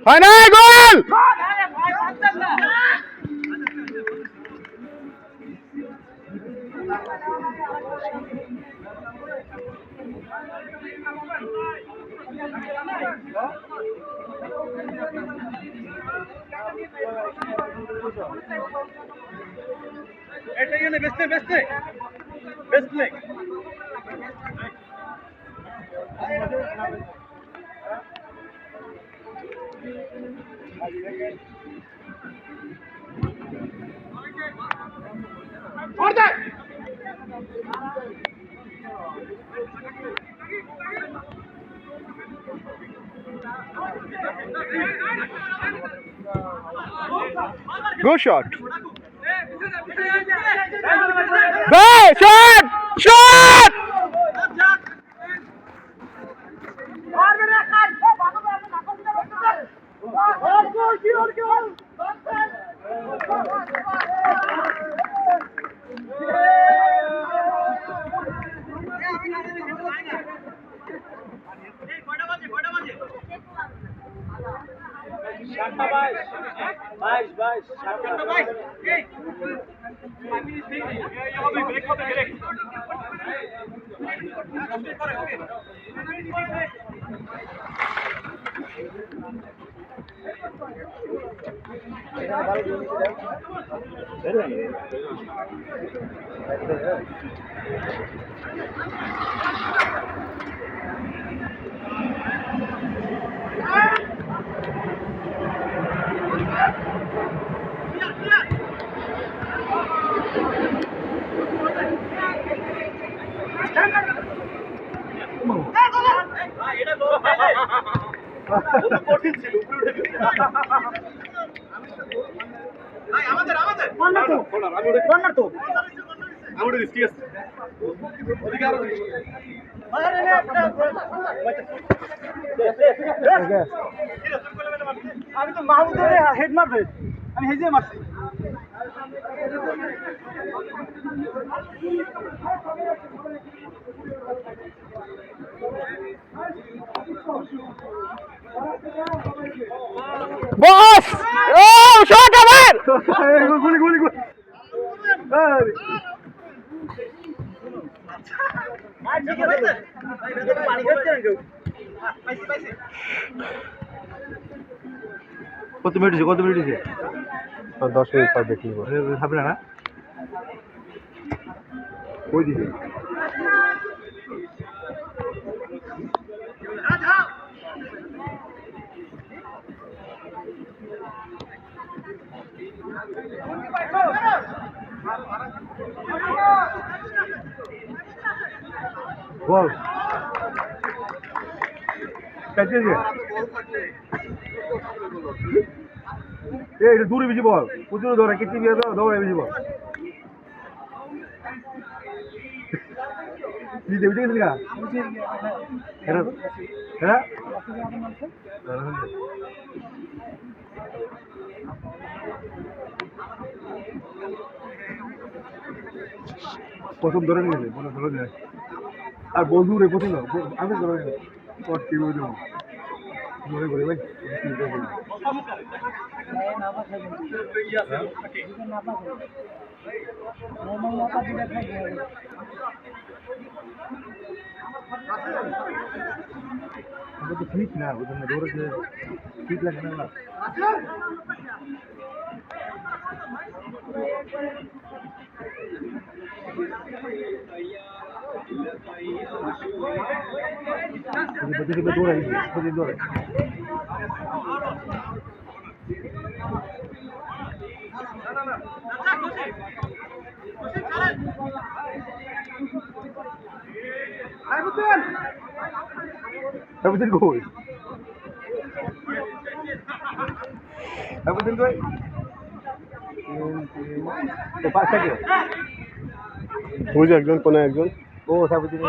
হয় নাই গোল Good shot. Hey, shot! Shot! আমি তো মাহমুদের হেড মারবে আমি হেজে মারছি বস ও শট আবার গুলি গুলি গুলি কত মিনিট হয়েছে 10 মিনিট পর দেখি হবে না ওই দিকে বল কাটিয়েছে এটা দূরে বেশি বল প্রচুর দৌড়া কেটে দিয়ে দৌড়ায় বেশি বল দিতে উঠে গেছিল গা এটা এটা প্রথম ধরে নিয়েছে মনে ধরে নেয় আর বন্ধু রে প্রথম আমি ধরে নেই কট কি বলে দেবো ধরে করে ভাই তো ঠিক না ওই জন্য দৌড়ে ঠিক লাগে না দৌড়াই দৌড়াই Everything goes. Everything going. The past second. ওই যে একজন কোন একজন Oh, everything.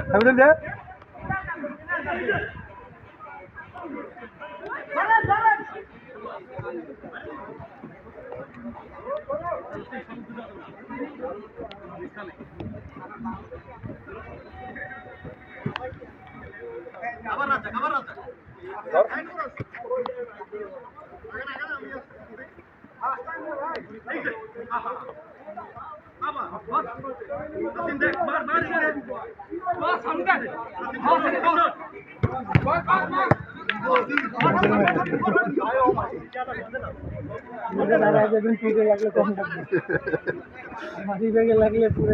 Everything there. লাগলে পুরো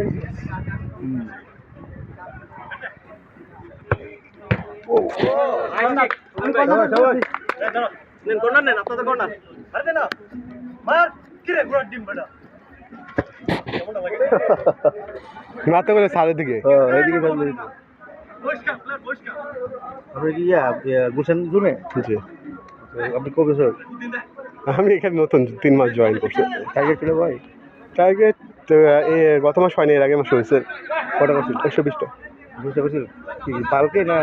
মাথা করে সারের দিকে এদিকে গুলশান জুনে জি আপনি কবে স্যার আমি এখানে নতুন 3 মাস জয়েন করছি টার্গেট ছিল ভাই টার্গেট গত মাস হয়নি এর আগে মাস হয়েছে কটা করছিল 120টা বুঝতে পারছিল কি কালকে না